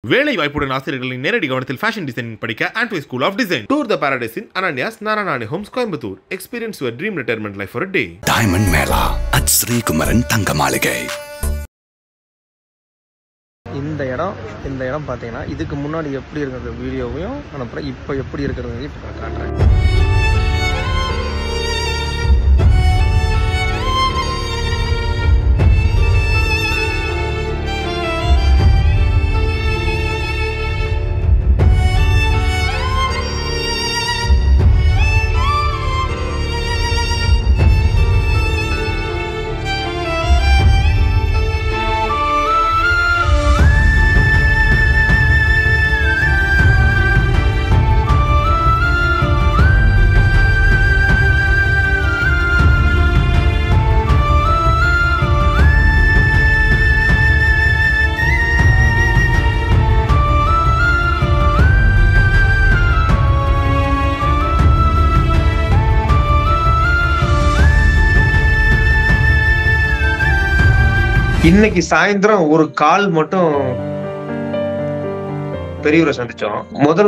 வேலை வாய்ப்புடன் ஆசிரியர்களின் நேரடி கவனத்தில் ஃபேஷன் டிசைனிங் படிக்க ஆண்ட்வே school of design. Tour the paradise in Ananya's Narayani homes Coimbatore. Experience your dream retirement life for a day. Diamond mela at Sreekumaran Thanga Maligai. இந்த இடம் பார்த்தீங்கன்னா இதுக்கு முன்னாடி எப்படி இருக்கிற வீடியோவையும் அனுப்புகிறேன். இப்போ எப்படி இருக்கிறது இப்போ நான் காட்டுறேன். இன்னைக்கு சாயந்தரம் ஒரு கால் மட்டும் பெரியவரை சந்திச்சோம்.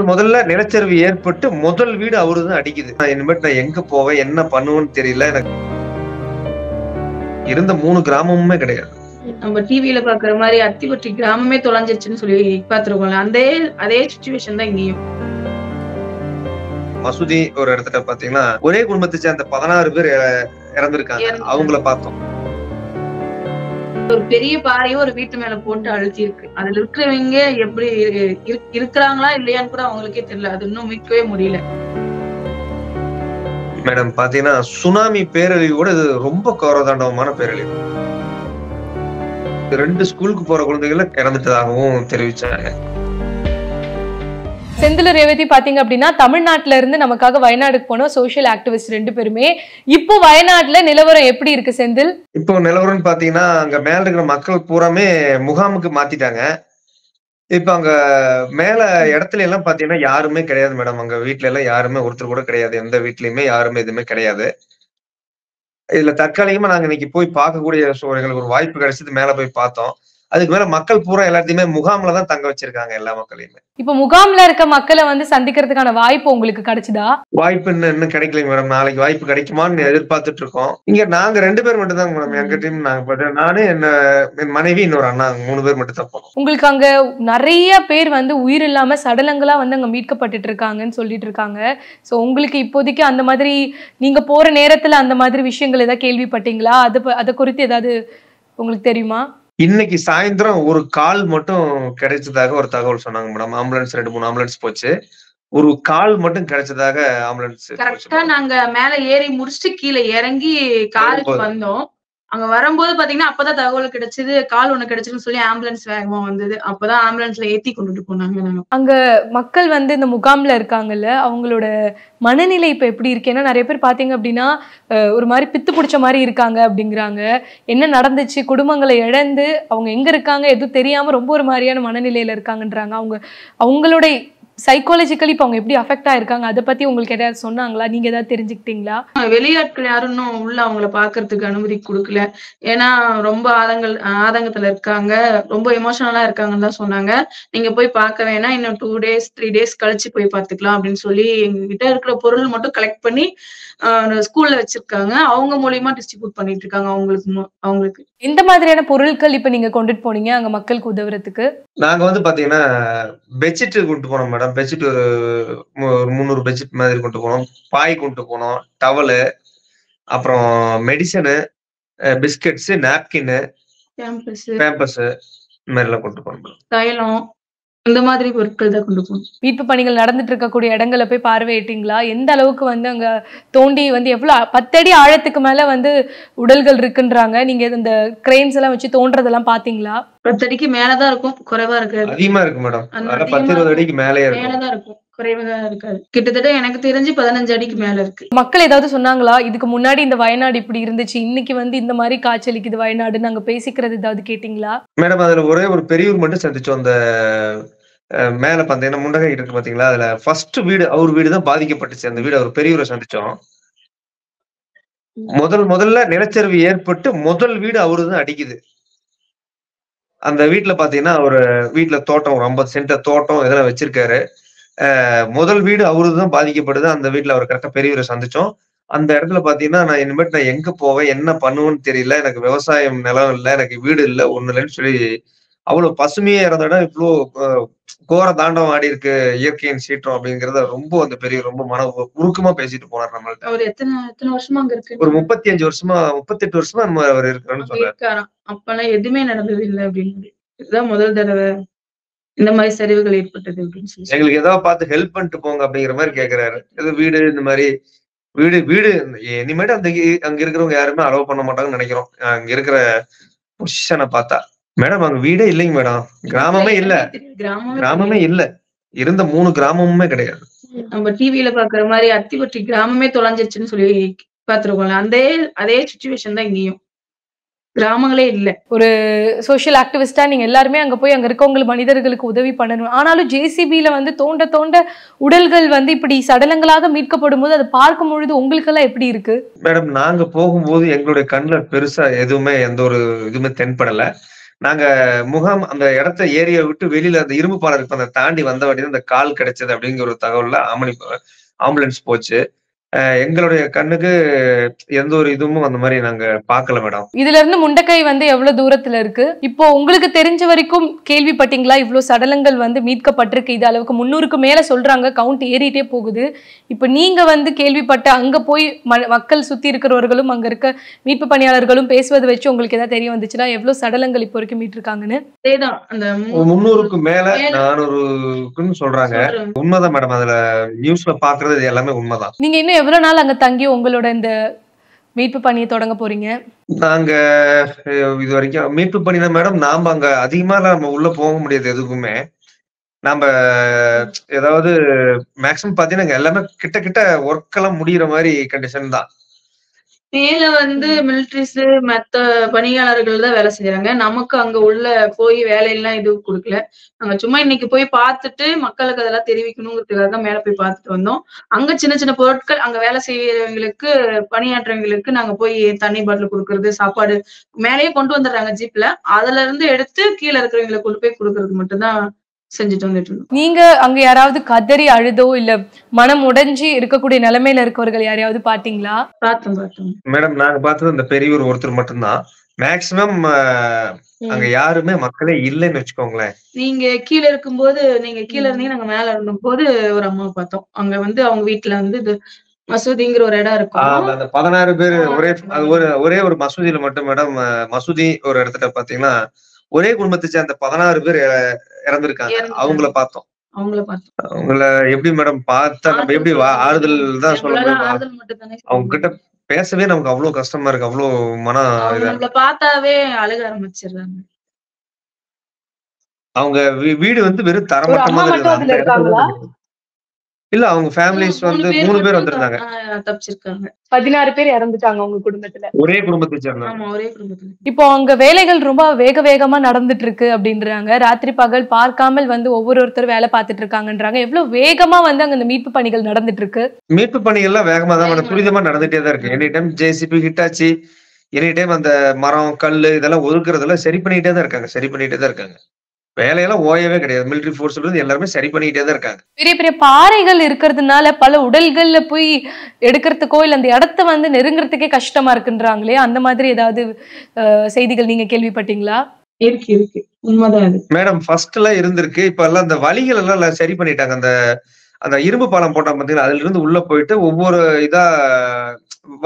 முதல்ல நிலச்சரிவு ஏற்பட்டு முதல் வீடு அவருதான் அடிக்குது. இனிமேட்டு நான் எங்க போவேன் என்ன பண்ணுவேன்னு தெரியல. எனக்கு இருந்த 3 கிராமமுமே கிடையாது. நம்ம டிவில பாக்குற மாதிரி அத்திப்பட்டி கிராமமே தொலைஞ்சிருச்சுன்னு சொல்லி பாத்துருக்கோம்ல, அதே சிச்சுவேஷன் தான் இங்கேயும். மசூதி ஒரு இடத்துல பாத்தீங்கன்னா ஒரே குடும்பத்தை சேர்ந்த 16 பேர் இறந்திருக்காங்க. அவங்கள பார்த்தோம். ஒரு பெரிய பாறையும் ஒரு வீட்டு மேல போட்டு அழுத்தி இருக்கு. அதுல இருக்கிறவங்க எப்படி இருக்கிறாங்களா இல்லையான்னு கூட அவங்களுக்கே தெரியல. அது இன்னும் மீட்கவே முடியல. மேடம் பாத்தீங்கன்னா சுனாமி பேரழிவு கூட இது ரொம்ப கௌரவதாண்டவமான பேரழிவு. 2 ஸ்கூலுக்கு போற குழந்தைகளை இறந்துட்டதாகவும் தெரிவிச்சாங்க. செந்தில் ரேவதி பாத்தீங்க அப்படின்னா தமிழ்நாட்டுல இருந்து நமக்காக வயநாடுக்கு போன சோசியல் ஆக்டிவிஸ்ட் 2 பேருமே. இப்போ வயநாட்டுல நிலவரம் எப்படி இருக்கு செந்தில்? இப்போ நிலவரம் பாத்தீங்கன்னா அங்க மேல இருக்கிற மக்கள் பூராமே முகாமுக்கு மாத்திட்டாங்க. இப்ப அங்க மேல இடத்துல எல்லாம் பாத்தீங்கன்னா யாருமே கிடையாது மேடம். அங்க வீட்டுல எல்லாம் யாருமே ஒருத்தர் கூட கிடையாது. எந்த வீட்லயுமே யாருமே எதுவுமே கிடையாது. இதுல தற்காலிகமா நாங்க இன்னைக்கு போய் பார்க்கக்கூடிய எங்களுக்கு ஒரு வாய்ப்பு கிடைச்சது. மேல போய் பார்த்தோம். அதுக்கு மேல மக்கள் பூரா எல்லாத்தையுமே முகாம்ல தான் தங்க வச்சிருக்காங்க. எல்லா மக்களையுமே இப்ப முகாம்ல இருக்க மக்களை சந்திக்கிறதுக்கான வாய்ப்பு உங்களுக்கு கிடைச்சதா? வாய்ப்பு இன்னும் கிடைக்கலைங்க மேடம். நாளைக்கு வாய்ப்பு கிடைக்குமான்னு எதிர்பார்த்துட்டு இருக்கோம். இங்க நாங்க 2 பேர் மட்டும் தான் மேடம். எங்க டீம் நாங்க நானு என் மனைவி இன்னொரு அண்ணா 3 பேர் மட்டும் தான் போனோம். உங்களுக்கு அங்க நிறைய பேர் உயிர் இல்லாம சடலங்களா அங்க மீட்கப்பட்டு இருக்காங்கன்னு சொல்லிட்டு இருக்காங்க. சோ உங்களுக்கு இப்போதைக்கு அந்த மாதிரி நீங்க போற நேரத்துல அந்த மாதிரி விஷயங்கள் ஏதாவது கேள்விப்பட்டீங்களா? அதை குறித்து ஏதாவது உங்களுக்கு தெரியுமா? இன்னைக்கு சாயந்தரம் ஒரு கால் மட்டும் கிடைச்சதாக ஒரு தகவல் சொன்னாங்க மேடம். ஆம்புலன்ஸ் 2-3 ஆம்புலன்ஸ் போச்சு. ஒரு கால் மட்டும் கிடைச்சதாக ஆம்புலன்ஸ். கரெக்டா நாங்க மேல ஏறி முடிச்சுட்டு கீழே இறங்கி காருக்கு வந்தோம். அங்க வரும்போது பாத்தீங்கன்னா அப்பதான் தகவல் கிடைச்சது. கால் ஒண்ணு கிடைச்சுன்னு சொல்லி ஆம்புலன்ஸ் வேகமா வந்தது. அப்பதான் ஆம்புலன்ஸ்ல ஏத்தி கொண்டுட்டு போனாங்க. அங்க மக்கள் இந்த முகாம்ல இருக்காங்கல்ல, அவங்களோட மனநிலை இப்ப எப்படி இருக்கு? ஏன்னா நிறைய பேர் பாத்தீங்க அப்படின்னா ஒரு மாதிரி பித்து பிடிச்ச மாதிரி இருக்காங்க அப்படிங்கிறாங்க. என்ன நடந்துச்சு, குடும்பங்களை இழந்து அவங்க எங்க இருக்காங்க எதுவும் தெரியாம ரொம்ப ஒரு மாதிரியான மனநிலையில இருக்காங்கன்றாங்க. அவங்களோட சைக்காலஜிக்கலி இப்ப அவங்க எப்படி அஃபெக்ட் ஆயிருக்காங்க, அதை பத்தி உங்களுக்கு ஏதாவது சொன்னாங்களா? நீங்க ஏதாவது தெரிஞ்சுக்கிட்டீங்களா? வெளியாட்கள் யாரும் இன்னும் உள்ள அவங்கள பாக்குறதுக்கு அனுமதி கொடுக்கல. ஏன்னா ரொம்ப ஆதங்கத்துல இருக்காங்க, ரொம்ப எமோஷனலா இருக்காங்கன்னு தான் சொன்னாங்க. நீங்க போய் பார்க்க வேணாம், இன்னும் 2 days 3 days கழிச்சு போய் பாத்துக்கலாம் அப்படின்னு சொல்லி எங்க கிட்ட இருக்கிற பொருள் மட்டும் கலெக்ட் பண்ணி ஸ்கூல்ல வச்சிருக்காங்க. அவங்க மூலியமா டிஸ்ட்ரிபியூட் பண்ணிட்டு இருக்காங்க. அவங்களுக்கு இந்த மாதிரியான பொருட்கள் இப்ப நீங்க கொண்டுட்டு போனீங்க அங்க மக்களுக்கு உதவுறதுக்கு? நாங்க பாத்தீங்கன்னா பெட்ஷீட் கொண்டு போனோம் மேடம். பெட்ஷீட் ஒரு 300 பெட்ஷீட் மாதிரி கொண்டு போனோம். பாய் கொண்டு போனோம், டவலு, அப்புறம் மெடிசனு, பிஸ்கட்ஸ், நாப்கின், பேம்பர்ஸ் இந்த மாதிரி எல்லாம் கொண்டு போனோம். தைலம் இந்த மாதிரி பொருட்கள் தான் கொண்டு போகணும். மீட்பு பணிகள் நடந்துட்டு இருக்கக்கூடிய இடங்களை போய் பார்வையிட்டீங்களா? எந்த அளவுக்கு அங்க தோண்டி எவ்வளவு 10 அடி ஆழத்துக்கு மேல உடல்கள் இருக்குன்றாங்க. நீங்க இந்த கிரெயின்ஸ் எல்லாம் வச்சு தோன்றதெல்லாம் பாத்தீங்களா? 10 அடிக்கு மேலதான் இருக்கும், குறைவா இருக்காது. அதிகமா இருக்கு மேடம். 10-20 அடிக்கு மேலதான் இருக்கும், குறைவா இருக்காது. கிட்டத்தட்ட எனக்கு தெரிஞ்சு 15 அடிக்கு மேல இருக்கு. மக்கள் ஏதாவது சொன்னாங்களா? இதுக்கு முன்னாடி இந்த வயநாடு இப்படி இருந்துச்சு, இன்னைக்கு இந்த மாதிரி காய்ச்சலிக்குது வயநாடு, நாங்க பேசிக்கிறது ஏதாவது கேட்டீங்களா? மேடம் அதுல ஒரே ஒரு பெரியவர் மட்டும் சந்திச்சோம். அந்த மேல பாத்தீங்கன்னா முண்டகை இருக்கு பாத்தீங்களா, அதுல ஃபர்ஸ்ட் வீடு அவர் வீடு தான் பாதிக்கப்பட்டுச்சு. அந்த வீடு அவர் பெரியவரை சந்திச்சோம். முதல்ல நிலச்சரிவு ஏற்பட்டு முதல் வீடு அவருதான் அடிக்குது. அந்த வீட்டுல பாத்தீங்கன்னா ஒரு வீட்டுல தோட்டம் ஒரு 50 சென்ட் தோட்டம் இதெல்லாம் வச்சிருக்காரு. முதல் வீடு அவருதான் பாதிக்கப்படுது. அந்த வீட்டுல அவர் கரெக்டா பெரியவரை சந்திச்சோம். அந்த இடத்துல பாத்தீங்கன்னா நான் இனிமேட்டு நான் எங்க போவேன் என்ன பண்ணுவேன்னு தெரியல, எனக்கு விவசாயம் நிலம் இல்ல, எனக்கு வீடு இல்ல, ஒண்ணு இல்லைன்னு சொல்லி அவ்வளவு பசுமையா இருந்த இடம் இவ்வளோ கோர தாண்டவம் ஆடி இருக்கு இயற்கையின் சீற்றம் அப்படிங்கறத ரொம்ப அந்த பெரிய ரொம்ப உருக்கமா பேசிட்டு போனார் நம்மள்ட்ட. அவர் எத்தனை வருஷமா அங்க இருக்கு? ஒரு 35 வருஷமா 38 வருஷமா நம்ம அவர் இருக்கிறான்னு சொன்னாரு. அப்பெல்லாம் எதுவுமே நடந்தது இல்லை அப்படின்னு. இதுதான் முதல் தடவை இந்த மாதிரி சரிவுகள் ஏற்பட்டது அப்படின்னு சொல்லி எங்களுக்கு ஏதாவது பார்த்து ஹெல்ப் பண்ணிட்டு போங்க அப்படிங்கிற மாதிரி கேக்குறாரு. ஏதோ வீடு இந்த மாதிரி வீடு இனிமேட்டு அங்க இருக்கிறவங்க யாருமே அலோவ் பண்ண மாட்டாங்கன்னு நினைக்கிறோம். அங்க இருக்கிற பொசிஷனை பார்த்தா. மேடம் அங்க வீடே இல்லைங்க மேடம். கிராமமே இல்ல. கிராமமே இல்ல. இருந்த 3 கிராமமுமே கிடையாது. நம்ம டிவில பாக்குற மாதிரி அத்திப்பட்டி கிராமமே தொலைஞ்சிருச்சுன்னு சொல்லி பாத்துருக்கோம்ல. அதே சிச்சுவேஷன் தான் இங்கேயும். கிராமங்களே இல்ல. ஒரு சோஷியல் ஆக்டிவிஸ்டா நீங்க எல்லாருமே அங்க போய் அங்க இருக்கவங்க மனிதர்களுக்கு உதவி பண்ணணும். ஆனாலும் ஜேசிபில வந்து தோண்ட உடல்கள் வந்து இப்படி சடலங்களாக மீட்கப்படும் போது அதை பார்க்கும் பொழுது உங்களுக்கு எல்லாம் எப்படி இருக்கு? மேடம் நாங்க போகும்போது எங்களுடைய கண்ணுல பெருசா எதுவுமே எந்த ஒரு இதுவுமே தென்படல. நாங்க முகாம் அந்த இடத்த ஏரியா விட்டு வெளியில அந்த இரும்பு பாலம் இருக்கு, அந்த தாண்டி வந்த வண்டியில அந்த கால் கிடைச்சது அப்படிங்கிற ஒரு தகவல்ல ஆம்புலன்ஸ் போச்சு. எங்களுடைய கண்ணுக்கு எந்த ஒரு இதுவும் அந்த மாதிரி நாங்க பாக்கல மேடம். இதுல இருந்து முண்டக்கை வந்து எவ்வளவு தூரத்துல இருக்கு? இப்போ உங்களுக்கு தெரிஞ்ச வரைக்கும் கேள்விப்பட்டீங்களா இவ்வளவு சடலங்கள் வந்து மீட்கப்பட்டிருக்கு? இது அளவுக்கு 300க்கு மேல சொல்றாங்க, கவுண்ட் ஏறிட்டே போகுது. இப்ப நீங்க வந்து கேள்விப்பட்ட அங்க போய் மக்கள் சுத்தி இருக்கிறவர்களும் அங்க இருக்க மீட்பு பணியாளர்களும் பேசுவது வச்சு உங்களுக்கு ஏதாவது தெரிய வந்துச்சுன்னா எவ்வளவு சடலங்கள் இப்போ வரைக்கும் மீட்டிருக்காங்கன்னு? அதேதான் அந்த 300க்கு மேல 400க்குன்னு சொல்றாங்க. உண்மைதான் மேடம். அதுல நியூஸ்ல பாக்குறது எல்லாமே உண்மைதான். நீங்க இன்னும் எவ்வளவு நாள் அங்க தங்கி உங்களோட இந்த மீட்பு பணியை தொடங்க போறீங்க? நாங்க இது வரைக்கும் மீட்பு பணினா மேடம் நாம அங்க அதிகமா நம்ம உள்ள போக முடியாது. எதுக்குமே நாம ஏதாவது மேக்சிமம் பாத்தீங்கன்னா எல்லாமே கிட்ட ஒர்க் எல்லாம் முடியற மாதிரி கண்டிஷன் தான். மேல வந்து மிலிட்ரிஸ் மத்த பணியாளர்கள் தான் வேலை செஞ்சாங்க. நமக்கு அங்க உள்ள போய் வேலையெல்லாம் எதுவும் கொடுக்கல. நாங்க சும்மா இன்னைக்கு போய் பார்த்துட்டு மக்களுக்கு அதெல்லாம் தெரிவிக்கணுங்கிறதுக்காக தான் மேல போய் பார்த்துட்டு வந்தோம். அங்க சின்ன சின்ன பொருட்கள் அங்க வேலை செய்யறவங்களுக்கு பணியாற்றவங்களுக்கு நாங்க போய் தண்ணி பாட்டில் கொடுக்கறது, சாப்பாடு மேலேயே கொண்டு வந்துடுறாங்க ஜீப்ல. அதுல இருந்து எடுத்து கீழே இருக்கிறவங்களுக்கு கொண்டு போய் கொடுக்கறது மட்டும்தான் செஞ்சுட்டு வந்துட்டு இருந்தோம். நீங்க அங்க யாராவது கதறி அழுதோ இல்ல மனம் உடைஞ்சி இருக்கக்கூடிய நிலைமையில இருக்கவர்கள் யாரையாவது பாத்தீங்களா? பார்த்தோம் மேடம். நாங்க பார்த்தது அந்த பெரியவர் ஒருத்தர் மட்டும்தான். மேக்சிமம் அங்க யாருமே மக்களே இல்லைன்னு வச்சுக்கோங்களேன். நீங்க கீழே இருக்கும்போது நீங்க கீழே இருந்தீங்க, நாங்க மேல இருந்தும் போது ஒரு அம்மா பார்த்தோம். அங்க வந்து அவங்க வீட்டுல வந்து இது மசூதிங்கிற ஒரு இடம் இருக்கும். அந்த 16 பேர் ஒரே ஒரு மசூதியில மட்டும் மேடம். மசூதி ஒரு இடத்துல பாத்தீங்கன்னா ஒரே குடும்பத்தை சேர்ந்த 16 பேர் இறந்திருக்காங்க. அவங்கள பார்த்தோம். அவங்கள எப்படி மேடம் பார்த்தா நம்ம எப்படி ஆறுதல் தான் சொல்ல முடியும்? அவங்க கிட்ட பேசவே நமக்கு அவ்வளவு கஷ்டமா இருக்கு. அவ்வளவு பார்த்தாவே அழுக ஆரம்பிச்சிடுறாங்க. அவங்க வீடு வந்து வெறும் தரமட்டமா இருக்கு. இல்ல அவங்க ஃபேமிலிஸ் வந்து 3 பேர் வந்திருந்தாங்க. தப்பிச்சிருக்காங்க. 16 பேர் இறந்துட்டாங்க உங்க குடும்பத்துல. ஒரே குடும்பத்தை சேர்ந்தவங்க. ஆமா, ஒரே குடும்பத்துல. இப்போ அங்க வேலைகள் ரொம்ப வேகமா நடந்துட்டு இருக்கு அப்படின்றாங்க. ராத்திரி பகல் பார்க்காமல் வந்து ஒவ்வொருத்தர் வேலை பார்த்துட்டு இருக்காங்கன்றாங்க. எவ்வளவு வேகமா வந்து அங்க இந்த மீட்பு பணிகள் நடந்துட்டு இருக்கு? மீட்பு பணிகள்லாம் வேகமா தான் துரிதமா நடந்துட்டே தான் இருக்கு. Any time JCB Hitachi, any time அந்த மரம் கல்லு இதெல்லாம் ஒதுக்குறதெல்லாம் சரி பண்ணிட்டே தான் இருக்காங்க. வேலையெல்லாம் ஓயவே கிடையாது. மிலிட்டரி போர்ஸ்ல இருந்து எல்லாருமே சரி பண்ணிட்டே தான் இருக்காங்க. பெரிய பெரிய பாறைகள் இருக்கிறதுனால பல உடல்கள்ல போய் எடுக்கிறதுக்கோ இல்ல அந்த இடத்த வந்து நெருங்குறதுக்கே கஷ்டமா இருக்குன்றாங்களே, அந்த மாதிரி ஏதாவது செய்திகள் நீங்க கேள்விப்பட்டீங்களா? இருக்கு உண்மைதான் மேடம். ஃபர்ஸ்ட் எல்லாம் இருந்திருக்கு. இப்ப எல்லாம் அந்த வழிகள் எல்லாம் சரி பண்ணிட்டாங்க. அந்த இரும்பு பாலம் போட்டா பாத்தீங்கன்னா அதுல இருந்து உள்ள போயிட்டு ஒவ்வொரு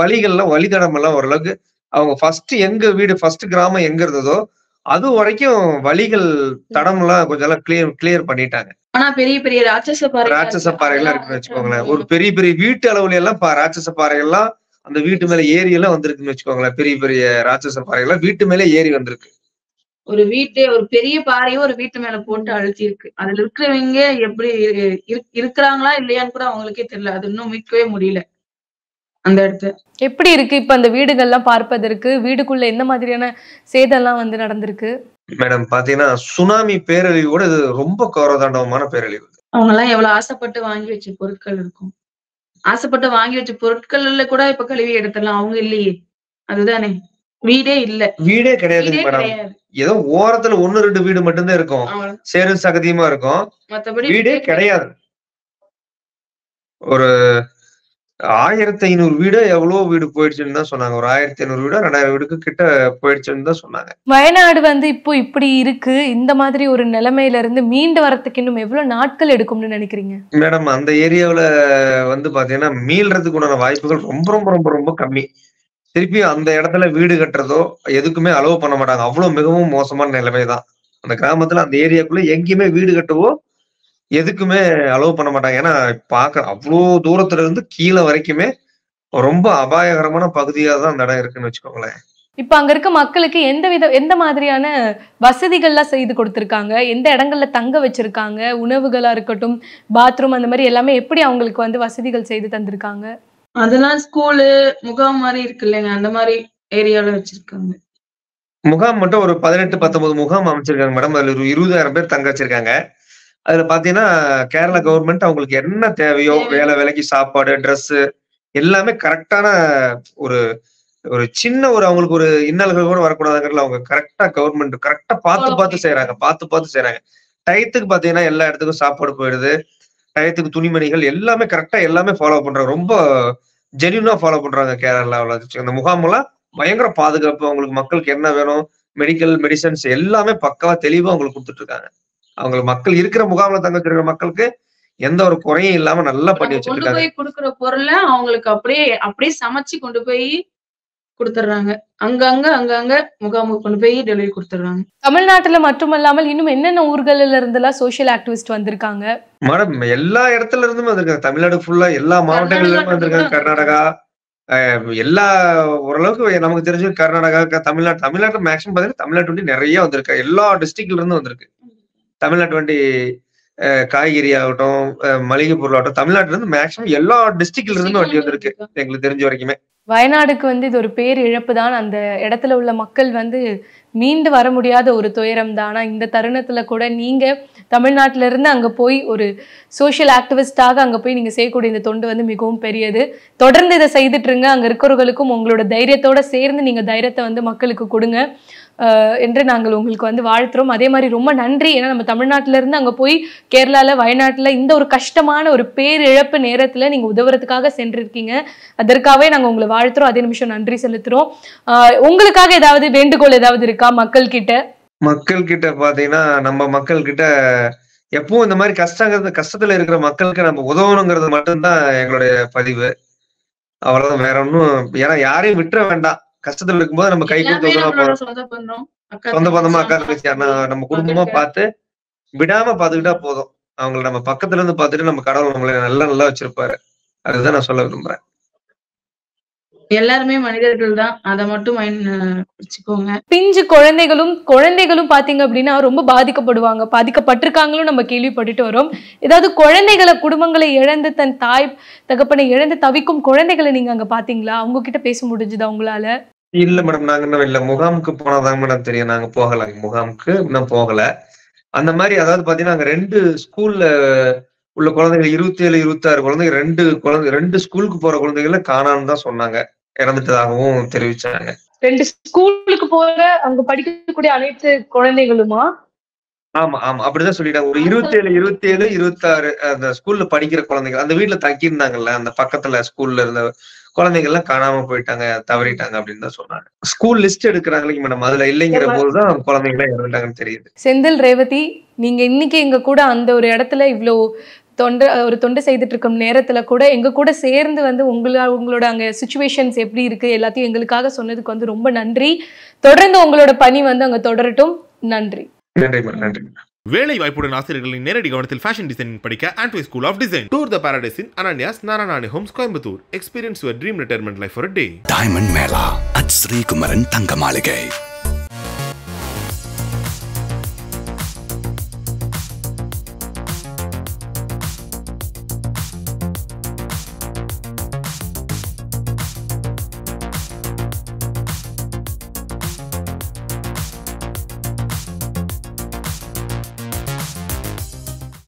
வழிகள்லாம் வழித்தடம் எல்லாம் ஓரளவுக்கு அவங்க எங்க வீடு கிராமம் எங்க இருந்ததோ அது வரைக்கும் வழிகள் தடம் எல்லாம் கொஞ்சம் எல்லாம் கிளியர் பண்ணிட்டாங்க. ஆனா பெரிய பெரிய ராட்சச பாறைகள் இருக்குன்னு வச்சுக்கோங்களேன். ஒரு பெரிய பெரிய வீட்டு அளவுல எல்லாம் ராட்சச பாறைகள்லாம் அந்த வீட்டு மேல ஏரி எல்லாம் வந்திருக்குன்னு வச்சுக்கோங்களேன். பெரிய பெரிய ராட்சச பாறைகள்லாம் வீட்டு மேல ஏறி வந்திருக்கு. ஒரு பெரிய பாறையும் ஒரு வீட்டு மேல போட்டு அழுத்தி இருக்கு. அதுல இருக்கிறவங்க எப்படி இருக்கிறாங்களா இல்லையான்னு கூட அவங்களுக்கே தெரியல. அது இன்னும் மீட்கவே முடியல. அந்த இடத்து எப்படி இருக்கு இப்ப அந்த வீடுகள்லாம் பார்ப்பதற்கு? வீடுக்குள்ள என்ன மாதிரியான சேதம்லாம் வந்து நடந்திருக்கு? மேடம் பாத்தீங்கன்னா சுனாமி பேரழிவோட இது ரொம்ப கோரதாண்டவமான பேரழிவு. அவங்க எல்லாம் எவ்வளவு ஆசைப்பட்டு வாங்கி வச்ச பொருட்கள் இருக்கும். ஆசைப்பட்டு வாங்கி வச்ச பொருட்கள்ல கூட இப்ப கழுவி எடுத்துடலாம். அவங்க இல்லையே, அதுதானே வீடே கிடையாதுங்க மேடம். ஏதோ ஓரத்துல 1-2 வீடு மட்டும்தான் இருக்கும், சேரும் சகதியுமா இருக்கும், மத்தபடி வீடே கிடையாது. ஒரு 1500 வீடு எவ்வளவு வீடு போயிடுச்சுன்னு தான் சொன்னாங்க. ஒரு 1500 வீடு 2000 வீடுக்கு கிட்ட போயிடுச்சுன்னு தான் சொன்னாங்க. வயநாடு வந்து இப்போ இப்படி இருக்கு, இந்த மாதிரி ஒரு நிலைமையில இருந்து மீண்டு வரதுக்கு இன்னும் எவ்வளவு நாட்கள் எடுக்கும்னு நினைக்கிறீங்க மேடம்? அந்த ஏரியாவுல வந்து பாத்தீங்கன்னா மீள்றதுக்கு உண்டான வாய்ப்புகள் ரொம்ப ரொம்ப ரொம்ப ரொம்ப கம்மி. திருப்பி அந்த இடத்துல வீடு கட்டுறதோ எதுக்குமே அலோவ் பண்ண மாட்டாங்க. அவ்வளவு மிகவும் மோசமான நிலைமைதான். அந்த கிராமத்துல அந்த ஏரியாக்குள்ள எங்கேயுமே வீடு கட்டவோ எதுக்குமே அலோவ் பண்ண மாட்டாங்க. ஏன்னா அவ்வளோ தூரத்துல இருந்து கீழே வரைக்குமே ரொம்ப அபாயகரமான பகுதியா தான் அந்த இடம் இருக்குன்னு வச்சுக்கோங்களேன். இப்ப அங்க இருக்க மக்களுக்கு எந்த மாதிரியான வசதிகள்லாம் செய்து கொடுத்திருக்காங்க, எந்த இடங்கள்ல தங்க வச்சிருக்காங்க, உணவுகளா இருக்கட்டும், பாத்ரூம், அந்த மாதிரி எல்லாமே எப்படி அவங்களுக்கு வந்து வசதிகள் செய்து தந்திருக்காங்க? அதெல்லாம் ஸ்கூலு முகாம் மாதிரி இருக்கு இல்லைங்க, அந்த மாதிரி ஏரியால வச்சிருக்காங்க. முகாம் மட்டும் ஒரு 18-19 முகாம் அமைச்சிருக்காங்க மேடம். அதுல ஒரு 20,000 பேர் தங்க வச்சிருக்காங்க. அதுல பாத்தீங்கன்னா கேரளா கவர்மெண்ட் அவங்களுக்கு என்ன தேவையோ, வேலைக்கு சாப்பாடு, ட்ரெஸ் எல்லாமே கரெக்டான ஒரு ஒரு சின்ன அவங்களுக்கு ஒரு இன்னல்கள் கூட வரக்கூடாதுங்கிறதுல அவங்க கவர்மெண்ட் கரெக்டா பார்த்து செய்யறாங்க. டயத்துக்கு பாத்தீங்கன்னா எல்லா இடத்துக்கும் சாப்பாடு போயிடுது, டயத்துக்கு துணிமணிகள் எல்லாமே கரெக்டா எல்லாமே ஃபாலோ பண்றாங்க. ரொம்ப ஜென்யூனா ஃபாலோ பண்றாங்க கேரளாவில். அந்த முகாமெல்லாம் பயங்கர பாதுகாப்பு, அவங்களுக்கு மக்களுக்கு என்ன வேணும், மெடிசன்ஸ் எல்லாமே பக்காவா தெளிவா அவங்களுக்கு கொடுத்துட்டு இருக்காங்க. அவங்களுக்கு மக்கள் இருக்கிற முகாம்ல தங்க வச்சிருக்கிற மக்களுக்கு எந்த ஒரு குறையும் இல்லாம நல்லா பண்ணி வச்சிருக்காங்க. கொண்டு போய் கொடுக்குற பொருளை அவங்களுக்கு அப்படியே சமைச்சு கொண்டு போய் கொடுத்துறாங்க. அங்கங்க முகாமுக்கு கொண்டு போய் டெலிவரி கொடுத்துறாங்க. தமிழ்நாட்டுல மட்டுமல்லாமல் இன்னும் என்னென்ன ஊர்கள்ல இருந்தெல்லாம் சோசியல் ஆக்டிவிஸ்ட் வந்திருக்காங்க மேடம்? எல்லா இடத்துல இருந்தும் வந்திருக்காங்க. தமிழ்நாடு ஃபுல்லா எல்லா மாவட்டங்கள்ல இருந்து வந்திருக்காங்க. கர்நாடகா எல்லா ஓரளவுக்கு நமக்கு தெரிஞ்சு கர்நாடகா, தமிழ்நாட்டு மேக்ஸிமம் பாத்தீங்கன்னா தமிழ்நாட்டு வண்டி நிறைய வந்திருக்கு. எல்லா டிஸ்ட்ரிக்ட்ல இருந்து வந்திருக்கு தமிழ்நாட்டு வண்டி. காய்கறி ஆகட்டும், மளிகை பொருள் ஆகட்டும், தமிழ்நாட்டுல இருந்து மேக்ஸிமம் எல்லா டிஸ்ட்ரிக்ட்ல இருந்து வண்டி வந்திருக்கு எங்களுக்கு தெரிஞ்ச வரைக்குமே. வயநாடுக்கு வந்து இது ஒரு பேர் இழப்பு தான். அந்த இடத்துல உள்ள மக்கள் வந்து மீண்டு வர முடியாத ஒரு துயரம் தான். ஆனா இந்த தருணத்துல கூட நீங்க தமிழ்நாட்டில இருந்து அங்க போய் ஒரு சோஷியல் ஆக்டிவிஸ்டாக அங்க போய் நீங்க செய்யக்கூடிய இந்த தொண்டு வந்து மிகவும் பெரியது. தொடர்ந்து இதை செய்துட்டு இருங்க. அங்க இருக்கிறவர்களுக்கும் உங்களோட தைரியத்தோட சேர்ந்து நீங்க தைரியத்தை வந்து மக்களுக்கு கொடுங்க என்று நாங்கள் உங்களுக்கு வந்து வாழ்த்துறோம். அதே மாதிரி ரொம்ப நன்றி. ஏன்னா நம்ம தமிழ்நாட்டில இருந்து அங்க போய் கேரளால, வயநாட்டுல இந்த ஒரு கஷ்டமான ஒரு பேரிழப்பு நேரத்துல நீங்க உதவுறதுக்காக சென்றிருக்கீங்க. அதற்காகவே நாங்க உங்களை வாழ்த்துறோம். அதே நிமிஷம் நன்றி செலுத்துறோம். உங்களுக்காக ஏதாவது வேண்டுகோள் ஏதாவது இருக்கா மக்கள் கிட்ட பாத்தீங்கன்னா, நம்ம மக்கள் கிட்ட எப்பவும் இந்த மாதிரி கஷ்டத்துல இருக்கிற மக்களுக்கு நம்ம உதவணுங்கிறது மட்டும்தான் எங்களுடைய பதிவு. அவ்வளவுதான், வேற ஒன்னும். ஏன்னா யாரையும் விட்டுற வேண்டாம். கஷ்டத்துல இருக்கும்போது நம்ம கை கொடுத்து சொந்த பந்தமா, அக்கா தங்கச்சி, நம்ம குடும்பமா பார்த்து விடாம பாத்துக்கிட்டா போதும். அவங்களை நம்ம பக்கத்துல இருந்து பாத்துட்டு நம்ம கடவுள் நம்மளை நல்லா வச்சிருப்பாரு. அதுதான் நான் சொல்ல விரும்புறேன். எல்லாருமே மனிதர்கள் தான், அதை மட்டும் வச்சுக்கோங்க. பிஞ்சு குழந்தைகளும் பாத்தீங்க அப்படின்னா ரொம்ப பாதிக்கப்பட்டிருக்காங்களும் நம்ம கேள்விப்பட்டுட்டு வரோம். ஏதாவது குடும்பங்களை இழந்து தன் தாய் தகப்பனை இழந்து தவிக்கும் குழந்தைகளை நீங்க அங்க பாத்தீங்களா? அவங்க கிட்ட பேச முடிஞ்சுதா உங்களால? இல்ல மேடம், நாங்க இன்னும் இல்ல. முகாமுக்கு போனாதான் மேடம் தெரியும். நாங்க போகல, முகாமுக்கு இன்னும் போகல. அந்த மாதிரி அதாவது பாத்தீங்கன்னா அங்க 2 ஸ்கூல்ல உள்ள குழந்தைகள் 27, 26 குழந்தைங்க 2 ஸ்கூலுக்கு போற குழந்தைகளை காணான்னு தான் சொன்னாங்க. இறந்துட்டதாகவும் தெரிவிச்சாங்க. 2 ஸ்கூலுக்கு போற அங்க படிக்கக்கூடிய அனைத்து குழந்தைகளுமா? ஆமா அப்படிதான் சொல்லிட்டாங்க. ஒரு 27, 26 அந்த ஸ்கூல்ல படிக்கிற குழந்தைகள் அந்த வீட்டுல தங்கி இருந்தாங்கல்ல, அந்த பக்கத்துல ஸ்கூல்ல இருந்த குழந்தைகள் எல்லாம் காணாம போயிட்டாங்க, தவறிட்டாங்க அப்படின்னு தான் சொன்னாங்க. ஸ்கூல் லிஸ்ட் எடுக்கிறாங்க மேடம், அதுல இல்லைங்கிற போதுதான் குழந்தைகளை இறந்துட்டாங்கன்னு தெரியுது. செந்தில், ரேவதி, நீங்க இன்னைக்கு எங்க கூட அந்த ஒரு இடத்துல இவ்வளவு தொண்டு செய்துட்டு இருக்கும் நேரத்துல கூட எங்க கூட சேர்ந்து வந்து உங்களோட அங்க சிச்சுவேஷன்ஸ் எப்படி இருக்கு எல்லாத்தையும் எங்களுக்காக சொன்னதுக்கு வந்து ரொம்ப நன்றி. தொடர்ந்து உங்களோட பணி வந்து அங்க தொடரட்டும். நன்றி. நன்றி. வேலை வாய்ப்புடன் ஆசிரியர்களின் நேரடி கவனத்தில் ஃபேஷன் டிசைனிங் படிக்க ஆண்ட்வே school of design. Tour the paradise in Ananya's Narayani homes, Coimbatore. Experience your dream retirement life for a day. Diamond mela at Sreekumaran Thanga மாளிகை.